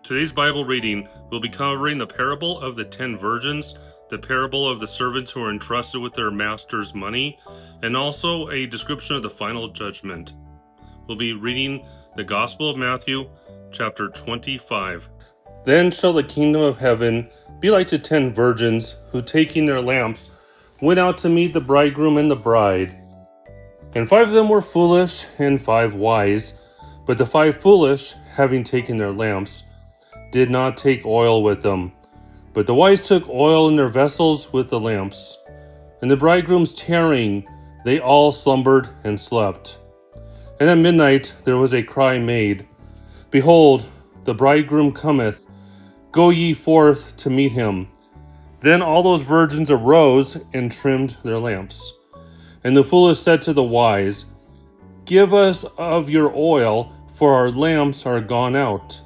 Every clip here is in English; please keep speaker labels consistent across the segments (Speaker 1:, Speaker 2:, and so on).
Speaker 1: Today's Bible reading will be covering the parable of the 10 virgins, the parable of the servants who are entrusted with their master's money, and also a description of the final judgment. We'll be reading the Gospel of Matthew, chapter 25. Then shall the kingdom of heaven be like to 10 virgins who, taking their lamps, went out to meet the bridegroom and the bride. And 5 of them were foolish, and 5 wise. But the 5 foolish, having taken their lamps, did not take oil with them. But the wise took oil in their vessels with the lamps. And the bridegroom's tarrying, they all slumbered and slept. And at midnight there was a cry made, Behold, the bridegroom cometh, go ye forth to meet him. Then all those virgins arose and trimmed their lamps. And the foolish said to the wise, Give us of your oil, for our lamps are gone out.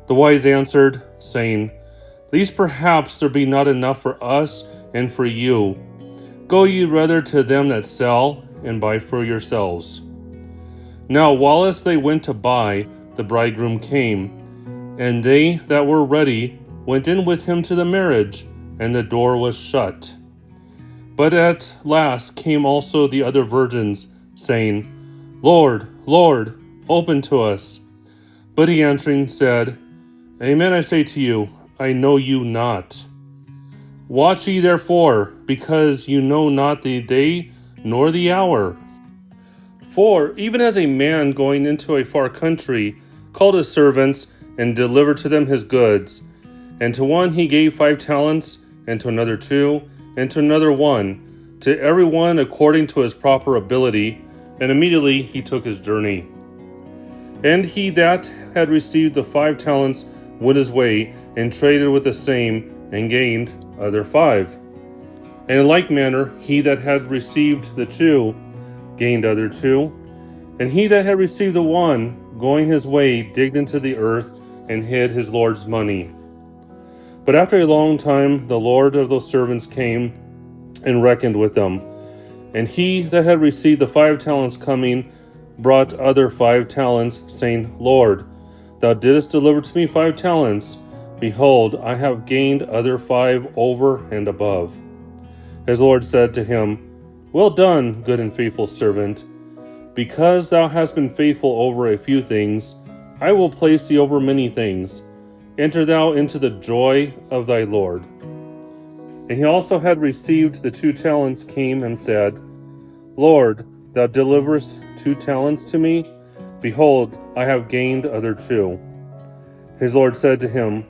Speaker 1: The wise answered, saying, These perhaps there be not enough for us and for you. Go ye rather to them that sell, and buy for yourselves. Now whilst they went to buy, the bridegroom came, and they that were ready went in with him to the marriage, and the door was shut. But at last came also the other virgins, saying, Lord, Lord, open to us. But he answering said, Amen, I say to you, I know you not. Watch ye therefore, because you know not the day nor the hour. For even as a man going into a far country called his servants and delivered to them his goods, and to one he gave 5 talents, and to another 2, and to another 1, to every one according to his proper ability, and immediately he took his journey. And he that had received the 5 talents went his way, and traded with the same, and gained other 5. And in like manner he that had received the 2 gained other 2. And he that had received the 1, going his way, digged into the earth, and hid his Lord's money. But after a long time the Lord of those servants came, and reckoned with them. And he that had received the 5 talents coming, brought other 5 talents, saying, Lord, thou didst deliver to me 5 talents. Behold, I have gained other 5 over and above. His Lord said to him, Well done, good and faithful servant. Because thou hast been faithful over a few things, I will place thee over many things. Enter thou into the joy of thy Lord. And he also had received the 2 talents came and said, Lord, thou deliverest 2 talents to me? Behold, I have gained other 2. His Lord said to him,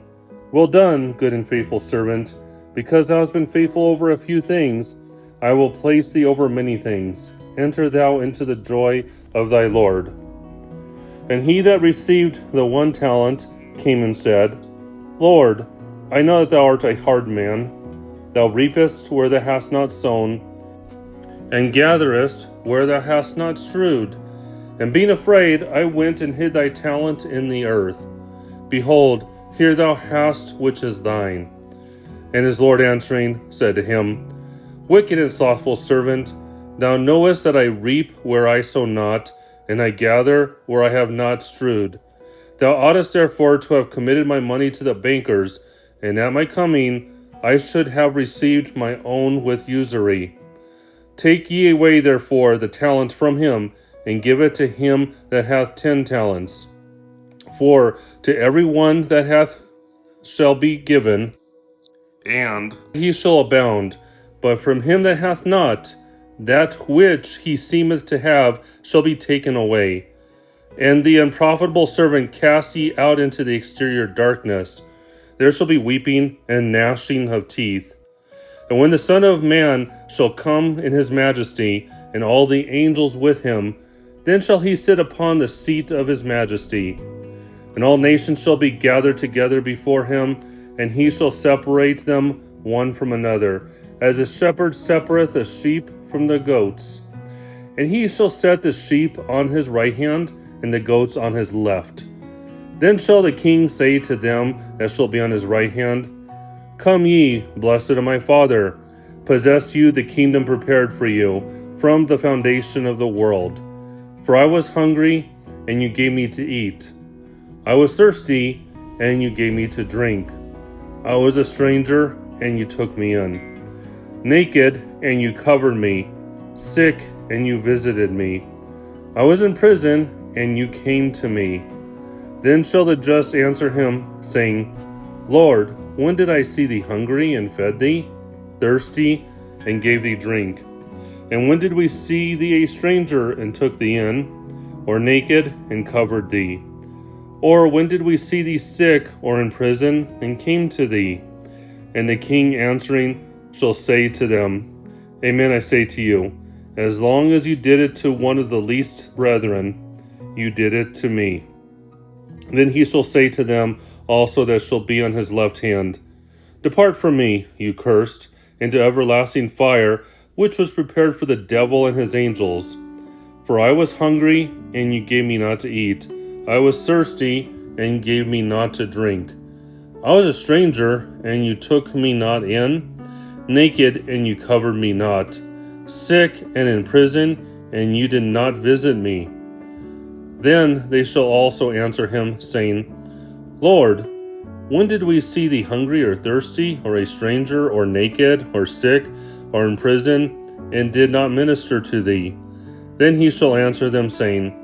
Speaker 1: Well done, good and faithful servant. Because thou hast been faithful over a few things, I will place thee over many things. Enter thou into the joy of thy Lord. And he that received the 1 talent came and said, Lord, I know that thou art a hard man. Thou reapest where thou hast not sown, and gatherest where thou hast not strewed. And being afraid, I went and hid thy talent in the earth. Behold, here thou hast which is thine. And his Lord answering said to him, Wicked and slothful servant, thou knowest that I reap where I sow not, and I gather where I have not strewed. Thou oughtest therefore to have committed my money to the bankers, and at my coming I should have received my own with usury. Take ye away therefore the talent from him, and give it to him that hath 10 talents. For to every one that hath shall be given, and he shall abound. But from him that hath not, that which he seemeth to have shall be taken away. And the unprofitable servant cast ye out into the exterior darkness. There shall be weeping and gnashing of teeth. And when the Son of Man shall come in his majesty, and all the angels with him, then shall he sit upon the seat of his majesty. And all nations shall be gathered together before him, and he shall separate them one from another, as a shepherd separate the sheep from the goats. And he shall set the sheep on his right hand, and the goats on his left. Then shall the king say to them that shall be on his right hand, Come ye, blessed of my Father, possess you the kingdom prepared for you from the foundation of the world. For I was hungry, and you gave me to eat. I was thirsty, and you gave me to drink. I was a stranger, and you took me in. Naked, and you covered me. Sick, and you visited me. I was in prison, and you came to me. Then shall the just answer him, saying, Lord, when did I see thee hungry, and fed thee, thirsty, and gave thee drink? And when did we see thee a stranger, and took thee in, or naked, and covered thee? Or when did we see thee sick, or in prison, and came to thee? And the king answering shall say to them, Amen, I say to you, as long as you did it to one of the least brethren, you did it to me. Then he shall say to them also that shall be on his left hand, Depart from me, you cursed, into everlasting fire, which was prepared for the devil and his angels. For I was hungry, and you gave me not to eat. I was thirsty, and you gave me not to drink. I was a stranger, and you took me not in. Naked, and you covered me not. Sick, and in prison, and you did not visit me. Then they shall also answer him, saying, Lord, when did we see thee hungry or thirsty, or a stranger, or naked, or sick, or in prison, and did not minister to thee? Then he shall answer them, saying,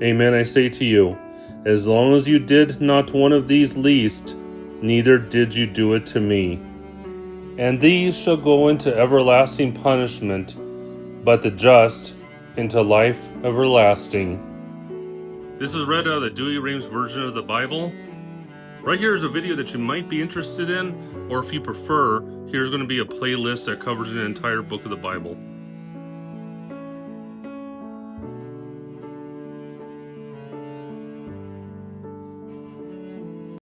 Speaker 1: Amen, I say to you, as long as you did not one of these least, neither did you do it to me. And these shall go into everlasting punishment, but the just into life everlasting. This is read out of the Douay-Rheims version of the Bible. Right here is a video that you might be interested in, or if you prefer, here's going to be a playlist that covers an entire book of the Bible.